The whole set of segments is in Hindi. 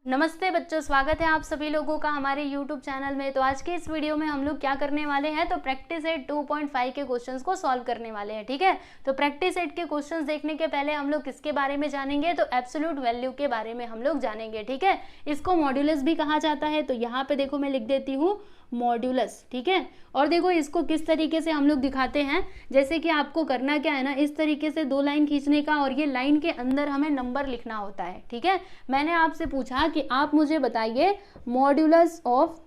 नमस्ते बच्चों, स्वागत है आप सभी लोगों का हमारे YouTube चैनल में। तो आज के इस वीडियो में हम लोग क्या करने वाले हैं, तो प्रैक्टिस सेट 2.5 के क्वेश्चंस को सॉल्व करने वाले हैं। ठीक है, तो प्रैक्टिस सेट के क्वेश्चंस देखने के पहले हम लोग किसके बारे में जानेंगे, तो एब्सोल्यूट वैल्यू के बारे में हम लोग जानेंगे। ठीक है, इसको मॉड्यूलस भी कहा जाता है। तो यहाँ पे देखो मैं लिख देती हूँ मॉड्यूलस। ठीक है, और देखो इसको किस तरीके से हम लोग दिखाते हैं, जैसे कि आपको करना क्या है ना, इस तरीके से दो लाइन खींचने का और ये लाइन के अंदर हमें नंबर लिखना होता है। ठीक है, मैंने आपसे पूछा कि आप मुझे बताइए मॉड्यूलस ऑफ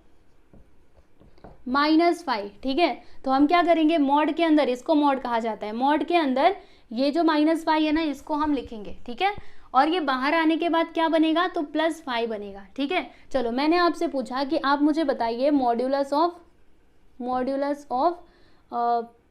-5। ठीक है, तो हम क्या करेंगे, मॉड के अंदर, इसको मॉड कहा जाता है, मॉड के अंदर ये जो -5 है ना, इसको हम लिखेंगे। ठीक है, और ये बाहर आने के बाद क्या बनेगा, तो +5 बनेगा। ठीक है, चलो मैंने आपसे पूछा कि आप मुझे बताइए मॉड्यूलस ऑफ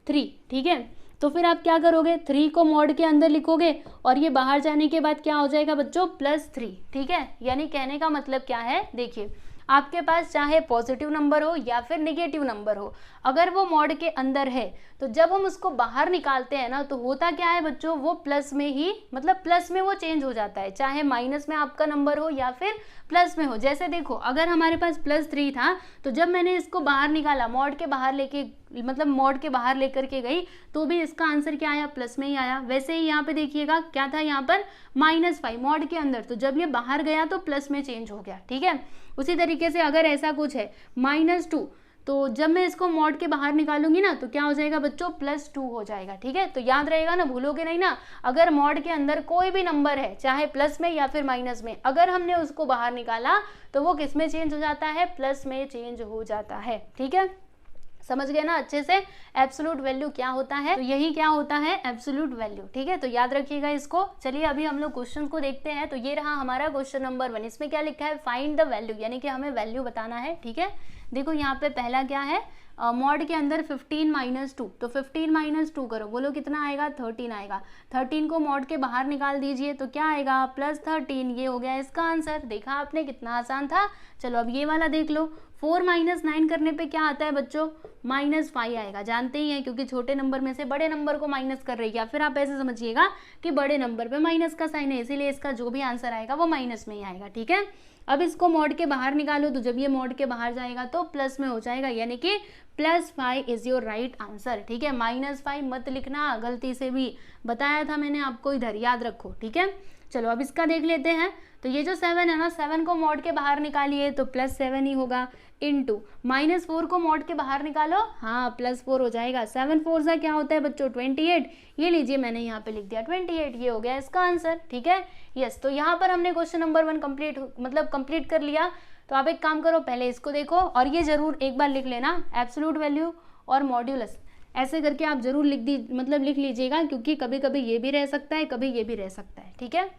3। ठीक है, तो फिर आप क्या करोगे, 3 को मॉड के अंदर लिखोगे और ये बाहर जाने के बाद क्या हो जाएगा बच्चों, +3। ठीक है, यानी कहने का मतलब क्या है, देखिए आपके पास चाहे पॉजिटिव नंबर हो या फिर नेगेटिव नंबर हो, अगर वो मॉड के अंदर है तो जब हम उसको बाहर निकालते हैं ना, तो होता क्या है बच्चों, वो प्लस में ही, मतलब प्लस में वो चेंज हो जाता है, चाहे माइनस में आपका नंबर हो या फिर प्लस में हो। जैसे देखो अगर हमारे पास +3 था, तो जब मैंने इसको बाहर निकाला, मॉड के बाहर लेके, मतलब मॉड के बाहर लेकर के गई, तो भी इसका आंसर क्या आया, प्लस में ही आया। वैसे ही यहाँ पे देखिएगा क्या था, यहाँ पर -5 मॉड के अंदर, तो जब ये बाहर गया तो प्लस में चेंज हो गया। ठीक है, उसी तरीके से अगर ऐसा कुछ है -2, तो जब मैं इसको मॉड के बाहर निकालूंगी ना, तो क्या हो जाएगा बच्चों, +2 हो जाएगा। ठीक है, तो याद रहेगा ना, भूलोगे नहीं ना। अगर मॉड के अंदर कोई भी नंबर है, चाहे प्लस में या फिर माइनस में, अगर हमने उसको बाहर निकाला तो वो किस में चेंज हो जाता है, प्लस में चेंज हो जाता है। ठीक है, समझ गए ना अच्छे से एब्सोल्यूट वैल्यू क्या होता है, तो यही क्या होता है, एब्सोल्यूट वैल्यू। ठीक है, तो याद रखिएगा इसको। चलिए अभी हम लोग क्वेश्चन को देखते हैं। तो ये रहा हमारा क्वेश्चन नंबर 1। इसमें क्या लिखा है, फाइंड द वैल्यू, यानी कि हमें वैल्यू बताना है। ठीक है, देखो यहाँ पे पहला क्या है, मॉड के अंदर 15 - 2, तो 15 - 2 करो, बोलो कितना आएगा, 13 आएगा। 13 को मॉड के बाहर निकाल दीजिए तो क्या आएगा, +13। ये हो गया इसका आंसर। देखा आपने कितना आसान था। चलो अब ये वाला देख लो, 4 - 9 करने पे क्या आता है बच्चों, -5 आएगा। जानते ही हैं, क्योंकि छोटे नंबर में से बड़े नंबर को माइनस कर रही है, या फिर आप ऐसे समझिएगा कि बड़े नंबर पे माइनस का साइन है, इसीलिए इसका जो भी आंसर आएगा वो माइनस में ही आएगा। ठीक है, अब इसको मॉड के बाहर निकालो, तो जब ये मॉड के बाहर जाएगा तो प्लस में हो जाएगा, यानी कि +5 इज योर राइट आंसर। ठीक है, -5 मत लिखना गलती से भी, बताया था मैंने आपको, इधर याद रखो। ठीक है, चलो अब इसका देख लेते हैं। तो ये जो 7 है ना, 7 को मॉड के बाहर निकालिए तो +7 ही होगा, इनटू -4 को मॉड के बाहर निकालो, हाँ +4 हो जाएगा। 7 4 सा क्या होता है बच्चों, 28। ये लीजिए मैंने यहाँ पे लिख दिया 28, ये हो गया इसका आंसर। ठीक है, यस। तो यहाँ पर हमने क्वेश्चन नंबर 1 कंप्लीट कर लिया। तो आप एक काम करो, पहले इसको देखो और ये जरूर एक बार लिख लेना, एब्सोल्यूट वैल्यू और मॉड्यूलस, ऐसे करके आप जरूर लिख लीजिएगा, क्योंकि कभी कभी ये भी रह सकता है, कभी ये भी रह सकता है। ठीक है,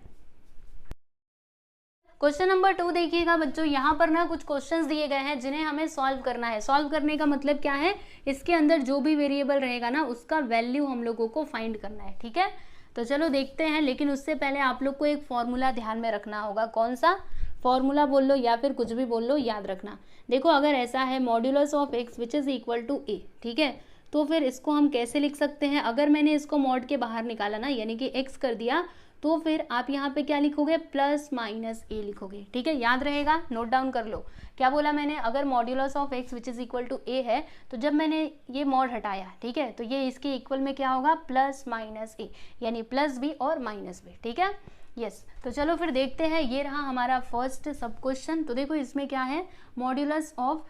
क्वेश्चन नंबर 2 देखिएगा बच्चों, यहाँ पर ना कुछ क्वेश्चंस दिए गए हैं जिन्हें हमें सॉल्व करना है। सॉल्व करने का मतलब क्या है, इसके अंदर जो भी वेरिएबल रहेगा ना, उसका वैल्यू हम लोगों को फाइंड करना है। ठीक है, तो चलो देखते हैं, लेकिन उससे पहले आप लोग को एक फॉर्मूला ध्यान में रखना होगा। कौन सा फॉर्मूला बोल लो या फिर कुछ भी बोल लो, याद रखना। देखो अगर ऐसा है modulus of x which is equal to a, ठीक है, तो फिर इसको हम कैसे लिख सकते हैं, अगर मैंने इसको मॉड के बाहर निकाला ना, यानी कि x कर दिया, तो फिर आप यहाँ पे क्या लिखोगे, +- a लिखोगे। ठीक है, याद रहेगा, नोट डाउन कर लो। क्या बोला मैंने, अगर modulus of x which is equal to a है, तो जब मैंने ये मॉड हटाया, ठीक है, तो ये इसके इक्वल में क्या होगा, +- a, यानी प्लस भी और माइनस भी। ठीक है, यस। तो चलो फिर देखते हैं, ये रहा हमारा फर्स्ट सब क्वेश्चन। तो देखो इसमें क्या है, मॉड्यूलस ऑफ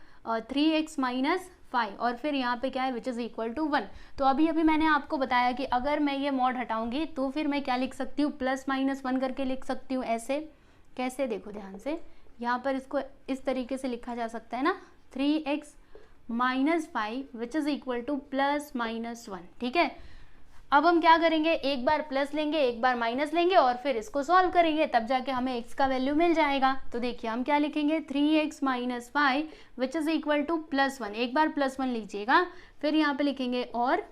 3x - 5, और फिर यहाँ पे क्या है, विच इज़ इक्वल टू 1। तो अभी मैंने आपको बताया कि अगर मैं ये मॉड हटाऊंगी तो फिर मैं क्या लिख सकती हूँ, +- 1 करके लिख सकती हूँ। ऐसे कैसे, देखो ध्यान से, यहाँ पर इसको इस तरीके से लिखा जा सकता है ना, 3x - 5 which is equal to +- 1। ठीक है, अब हम क्या करेंगे, एक बार प्लस लेंगे, एक बार माइनस लेंगे और फिर इसको सॉल्व करेंगे, तब जाके हमें x का वैल्यू मिल जाएगा। तो देखिए हम क्या लिखेंगे, 3x - 5 which is equal to +1, एक बार +1 लीजिएगा, फिर यहाँ पे लिखेंगे और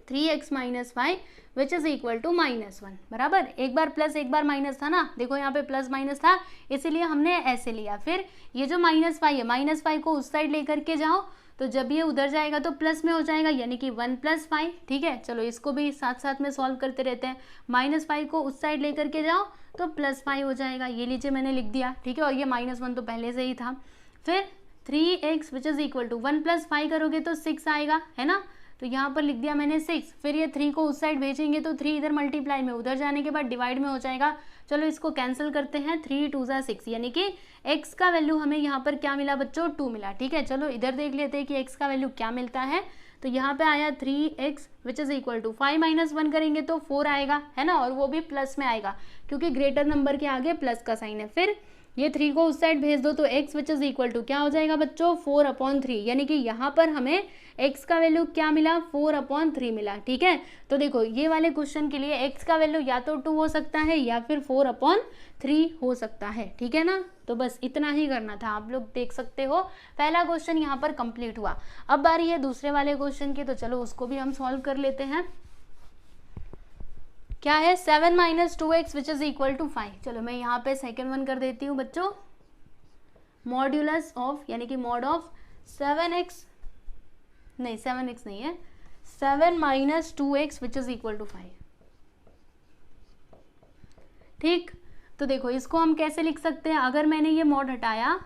3x - 5 which is equal to -1, बराबर। एक बार प्लस एक बार माइनस था ना, देखो यहाँ पे प्लस माइनस था, इसीलिए हमने ऐसे लिया। फिर ये जो -5 है, -5 को उस साइड लेकर के जाओ, तो जब ये उधर जाएगा तो प्लस में हो जाएगा, यानी कि 1 + 5, ठीक है। चलो इसको भी साथ साथ में सॉल्व करते रहते हैं। -5 को उस साइड लेकर के जाओ तो +5 हो जाएगा, ये लीजिए मैंने लिख दिया, ठीक है। और ये -1 तो पहले से ही था। फिर 3x which is equal to 1 + 5 करोगे तो 6 आएगा, है ना। तो यहाँ पर लिख दिया मैंने 6। फिर ये 3 को उस साइड भेजेंगे तो 3 इधर मल्टीप्लाई में, उधर जाने के बाद डिवाइड में हो जाएगा। चलो इसको कैंसिल करते हैं, 3 × 2 = 6, यानी कि x का वैल्यू हमें यहाँ पर क्या मिला बच्चों, 2 मिला, ठीक है। चलो इधर देख लेते हैं कि x का वैल्यू क्या मिलता है। तो यहाँ पे आया 3x which is equal to 5 - 1 करेंगे तो 4 आएगा, है ना। और वो भी प्लस में आएगा क्योंकि ग्रेटर नंबर के आगे प्लस का साइन है। फिर ये 3 को उस साइड भेज दो तो x which is equal to क्या हो जाएगा बच्चों, 4/3, यानी कि यहाँ पर हमें x का वैल्यू क्या मिला, 4/3 मिला, ठीक है। तो देखो ये वाले क्वेश्चन के लिए x का वैल्यू या तो 2 हो सकता है या फिर 4/3 हो सकता है, ठीक है ना। तो बस इतना ही करना था, आप लोग देख सकते हो पहला क्वेश्चन यहाँ पर कंप्लीट हुआ। अब बारी है दूसरे वाले क्वेश्चन की, तो चलो उसको भी हम सॉल्व कर लेते हैं। क्या है, 7 - 2x which is equal to 5। चलो मैं यहाँ पे सेकेंड वन कर देती हूँ बच्चों, मॉड्यूलस ऑफ, यानी कि मॉड ऑफ 7x नहीं 7x नहीं है, 7 - 2x which is equal to 5, ठीक। तो देखो इसको हम कैसे लिख सकते हैं, अगर मैंने ये मॉड हटाया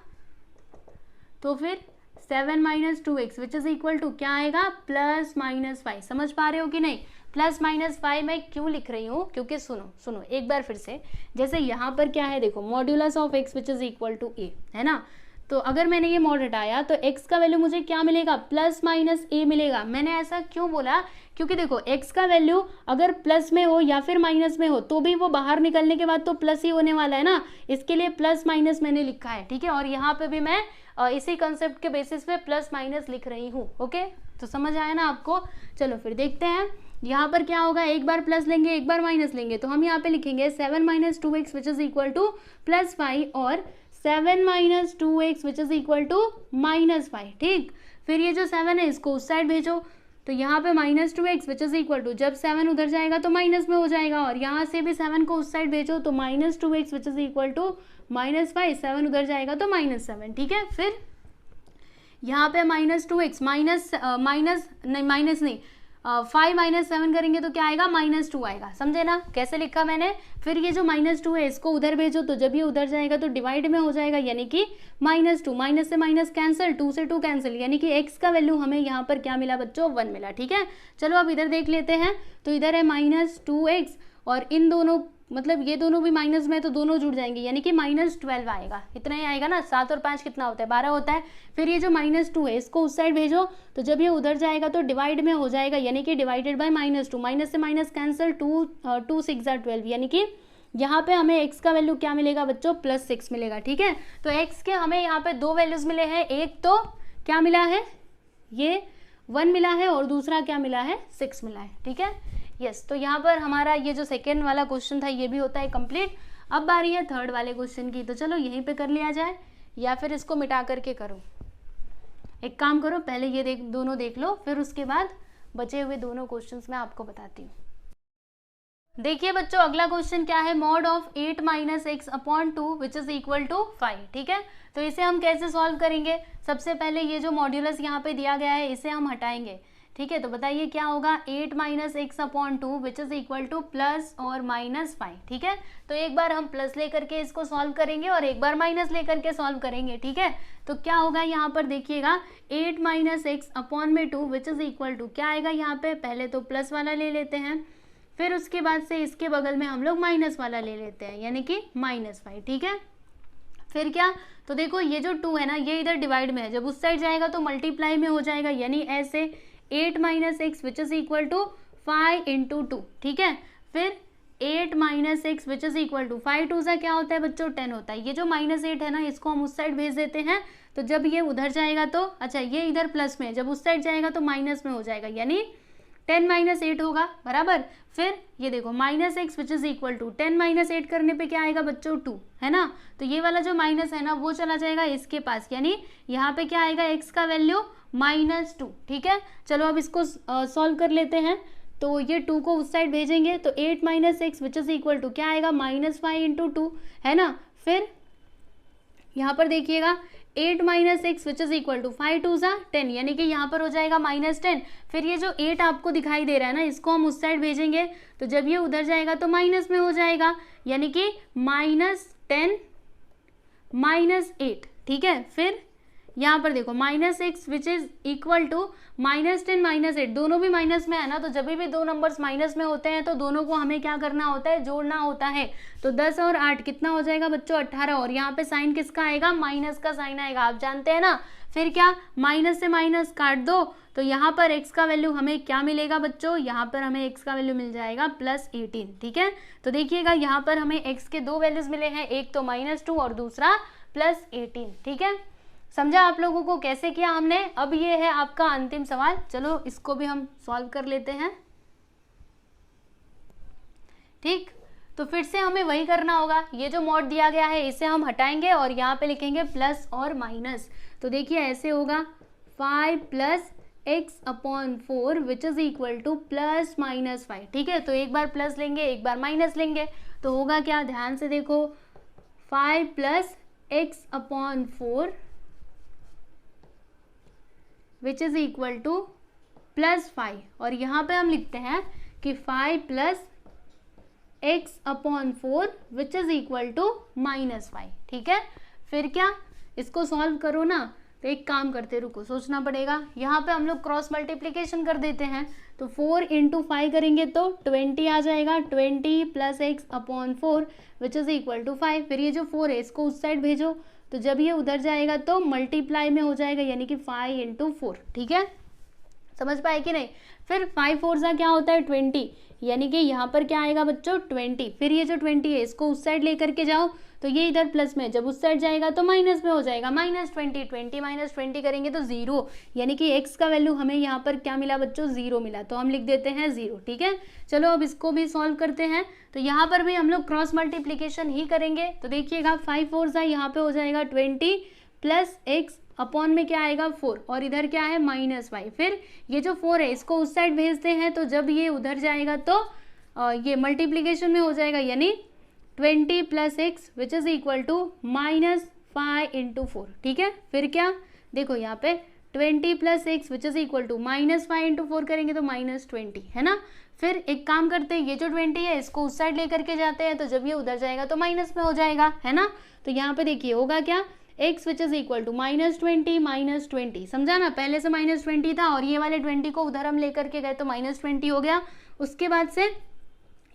तो फिर 7 - 2x which is equal to क्या आएगा, +-5। समझ पा रहे हो कि नहीं। +-5 मैं क्यों लिख रही हूँ, क्योंकि सुनो एक बार फिर से, जैसे यहाँ पर क्या है देखो, modulus of x which is equal to a, है ना। तो अगर मैंने ये मॉड हटाया तो x का वैल्यू मुझे क्या मिलेगा, +-a मिलेगा। मैंने ऐसा क्यों बोला, क्योंकि देखो x का वैल्यू अगर प्लस में हो या फिर माइनस में हो तो भी वो बाहर निकलने के बाद तो प्लस ही होने वाला है ना, इसके लिए +- मैंने लिखा है, ठीक है। और यहाँ पे भी मैं इसी कंसेप्ट के बेसिस पे +- लिख रही हूँ, ओके। तो समझ आया ना आपको। चलो फिर देखते हैं यहाँ पर क्या होगा, एक बार प्लस लेंगे एक बार माइनस लेंगे, तो हम यहाँ पे लिखेंगे 7 - 2x which is equal to +5 और 7 - 2x which is equal to -5, ठीक। फिर ये जो 7 है इसको उस साइड भेजो, तो यहाँ पे -2x which is equal to, जब 7 उधर जाएगा तो माइनस में हो जाएगा, और यहाँ से भी 7 को उस साइड भेजो तो -2x which is equal to -5, 7 उधर जाएगा तो -7, ठीक है। फिर यहाँ पे -2x -5 - 7 करेंगे तो क्या आएगा, -2 आएगा, समझे ना कैसे लिखा मैंने। फिर ये जो -2 है इसको उधर भेजो, तो जब ये उधर जाएगा तो डिवाइड में हो जाएगा, यानी कि -2, माइनस से माइनस कैंसिल, 2 से 2 कैंसिल, यानी कि x का वैल्यू हमें यहाँ पर क्या मिला बच्चों, 1 मिला, ठीक है। चलो अब इधर देख लेते हैं, तो इधर है -2x और इन दोनों मतलब ये दोनों भी माइनस में तो दोनों जुड़ जाएंगे, यानी कि -12 आएगा, इतना ही आएगा ना। 7 और 5 कितना होता है, 12 होता है। फिर ये जो -2 है इसको उस साइड भेजो, तो जब ये उधर जाएगा तो डिवाइड में हो जाएगा, यानी कि डिवाइडेड बाय -2, माइनस से माइनस कैंसिल, 2 6 = 12, यानी कि यहाँ पे हमें x का वैल्यू क्या मिलेगा बच्चों, +6 मिलेगा, ठीक है। तो x के हमें यहाँ पे 2 वैल्यूज मिले हैं, एक तो क्या मिला है, ये 1 मिला है, और दूसरा क्या मिला है, 6 मिला है, ठीक है। यस, तो यहाँ पर हमारा ये जो सेकेंड वाला क्वेश्चन था ये भी होता है कंप्लीट। अब बारी है थर्ड वाले क्वेश्चन की, तो चलो यहीं पे कर लिया जाए या फिर इसको मिटा करके करो। एक काम करो, पहले ये दोनों देख लो, फिर उसके बाद बचे हुए दोनों क्वेश्चंस मैं आपको बताती हूँ। देखिए बच्चों अगला क्वेश्चन क्या है, mod of 8 - x/2 which is equal to 5, ठीक है। तो इसे हम कैसे सॉल्व करेंगे, सबसे पहले ये जो मॉड्यूलस यहाँ पे दिया गया है इसे हम हटाएंगे, ठीक है। तो बताइए क्या होगा, 8 - x/2 which is equal two plus और -5, ठीक है। तो एक बार हम प्लस लेकर के इसको सॉल्व करेंगे और एक बार माइनस लेकर के सॉल्व करेंगे, ठीक है। तो क्या होगा यहाँ पर देखिएगा, 8 - x/2 which is equal to क्या आएगा यहाँ पे, पहले तो प्लस वाला ले लेते हैं, फिर उसके बाद से इसके बगल में हम लोग माइनस वाला ले लेते हैं, यानी कि -5, ठीक है। फिर क्या, तो देखो ये जो 2 है ना ये इधर डिवाइड में है, जब उस साइड जाएगा तो मल्टीप्लाई में हो जाएगा, यानी ऐसे 8 - x which is equal to 5 × 2, ठीक है। फिर 8 - x which is equal to 5 2 सा क्या होता है बच्चों, 10 होता है। ये जो -8 है ना इसको हम उस साइड भेज देते हैं, तो जब ये उधर जाएगा तो अच्छा ये इधर प्लस में है, जब उस साइड जाएगा तो माइनस में हो जाएगा, यानी 10 - 8 होगा, बराबर। फिर ये देखो -x which is equal to 10 - 8 करने पे क्या आएगा बच्चों, 2, है ना। तो ये वाला जो माइनस है ना वो चला जाएगा इसके पास, यानी यहाँ पे क्या आएगा, x का वैल्यू -2, ठीक है। चलो अब इसको सॉल्व कर लेते हैं। तो ये 2 को उस साइड भेजेंगे तो 8 - x which is equal to क्या आएगा, -5 × 2, है ना। फिर यहाँ पर देखिएगा 8 minus x which is equal to 5 2 सा 10, यानी कि यहाँ पर हो जाएगा -10। फिर ये जो 8 आपको दिखाई दे रहा है ना, इसको हम उस साइड भेजेंगे तो जब ये उधर जाएगा तो माइनस में हो जाएगा, यानी कि -10 -8, ठीक है। फिर यहाँ पर देखो -x which is equal to -10 -8, दोनों भी माइनस में है ना, तो जब भी दो नंबर्स माइनस में होते हैं तो दोनों को हमें क्या करना होता है, जोड़ना होता है। तो 10 और 8 कितना हो जाएगा बच्चों, 18, और यहाँ पे साइन किसका आएगा, माइनस का साइन आएगा, आप जानते हैं ना। फिर क्या, माइनस से माइनस काट दो तो यहाँ पर x का वैल्यू हमें क्या मिलेगा बच्चों, यहाँ पर हमें x का वैल्यू मिल जाएगा +18, ठीक है। तो देखिएगा यहाँ पर हमें x के दो वैल्यूज मिले हैं, एक तो -2 और दूसरा +18, ठीक है। समझा आप लोगों को कैसे किया हमने। अब ये है आपका अंतिम सवाल, चलो इसको भी हम सॉल्व कर लेते हैं, ठीक। तो फिर से हमें वही करना होगा, ये जो मॉड दिया गया है इसे हम हटाएंगे और यहाँ पे लिखेंगे प्लस और माइनस। तो देखिए ऐसे होगा 5 + x/4 which is equal to +-5, ठीक है। तो एक बार प्लस लेंगे एक बार माइनस लेंगे, तो होगा क्या, ध्यान से देखो, 5 + x/4 which is equal to +5, और यहाँ पे हम लिखते हैं कि 5 + x/4 which is equal to -5, ठीक है। फिर क्या, इसको सॉल्व करो ना, तो एक काम करते, रुको सोचना पड़ेगा। यहाँ पे हम लोग क्रॉस मल्टीप्लिकेशन कर देते हैं, तो 4 × 5 करेंगे तो 20 आ जाएगा, 20 + x/4 which is equal to 5। फिर ये जो 4 है इसको उस साइड भेजो, तो जब ये उधर जाएगा तो मल्टीप्लाई में हो जाएगा, यानी कि 5 × 4, ठीक है। समझ पाए कि नहीं। फिर 5 4 सा क्या होता है 20, यानी कि यहाँ पर क्या आएगा बच्चों 20। फिर ये जो 20 है इसको उस साइड लेकर के जाओ, तो ये इधर प्लस में, जब उस साइड जाएगा तो माइनस में हो जाएगा, -20, 20 - 20 करेंगे तो 0, यानी कि x का वैल्यू हमें यहाँ पर क्या मिला बच्चों, 0 मिला, तो हम लिख देते हैं 0, ठीक है। चलो अब इसको भी सॉल्व करते हैं, तो यहाँ पर भी हम लोग क्रॉस मल्टीप्लीकेशन ही करेंगे। तो देखिएगा 5 4 सा यहाँ पे हो जाएगा 20 + x अपॉन में क्या आएगा 4, और इधर क्या है -5। फिर ये जो 4 है इसको उस साइड भेजते हैं, तो जब ये उधर जाएगा तो ये मल्टीप्लिकेशन में हो जाएगा, यानी 20 + x which is equal to -5 × 4, ठीक है। फिर क्या, देखो यहाँ पे 20 + x which is equal to -5 × 4 करेंगे तो -20, है ना। फिर एक काम करते हैं, ये जो 20 है इसको उस साइड लेकर के जाते हैं, तो जब ये उधर जाएगा तो माइनस में हो जाएगा, है ना। तो यहाँ पे देखिए होगा क्या, x which is equal to -20 -20, समझा ना, पहले से -20 था और ये वाले 20 को उधर हम लेकर के गए तो -20 हो गया। उसके बाद से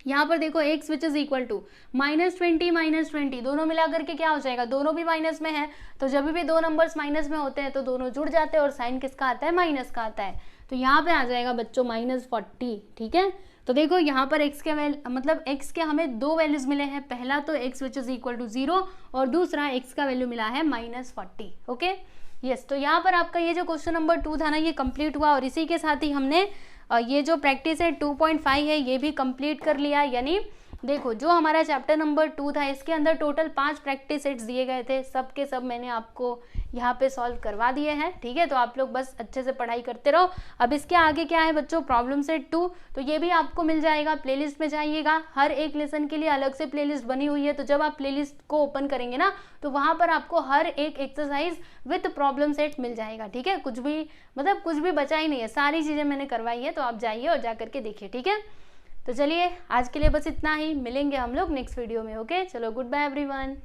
यहाँ पर देखो x which is equal to -20 -20, दोनों मिला करके क्या हो जाएगा, दोनों भी माइनस में है, तो जब भी दो नंबर्स माइनस में होते हैं तो दोनों जुड़ जाते हैं और साइन किसका आता है, माइनस का आता है। तो यहाँ पे आ जाएगा बच्चों -40, ठीक है। तो देखो यहाँ पर x के मतलब x के हमें दो वैल्यूज मिले हैं, पहला तो x which is equal to 0 और दूसरा x का वैल्यू मिला है -40, ओके यस। तो यहाँ पर आपका ये जो क्वेश्चन नंबर 2 था ना, ये कंप्लीट हुआ, और इसी के साथ ही हमने ये जो प्रैक्टिस है 2.5 है ये भी कंप्लीट कर लिया। यानी देखो जो हमारा चैप्टर नंबर 2 था इसके अंदर टोटल 5 प्रैक्टिस सेट्स दिए गए थे, सब के सब मैंने आपको यहाँ पे सॉल्व करवा दिए हैं, ठीक है। तो आप लोग बस अच्छे से पढ़ाई करते रहो। अब इसके आगे क्या है बच्चों, प्रॉब्लम सेट 2, तो ये भी आपको मिल जाएगा, प्लेलिस्ट में जाइएगा, हर एक लेसन के लिए अलग से प्लेलिस्ट बनी हुई है। तो जब आप प्लेलिस्ट को ओपन करेंगे ना तो वहाँ पर आपको हर एक एक्सरसाइज विथ प्रॉब्लम सेट मिल जाएगा, ठीक है। कुछ भी मतलब कुछ भी बचा ही नहीं है, सारी चीज़ें मैंने करवाई है, तो आप जाइए और जा करके देखिए, ठीक है। तो चलिए आज के लिए बस इतना ही, मिलेंगे हम लोग नेक्स्ट वीडियो में, ओके। चलो गुड बाय एवरीवन।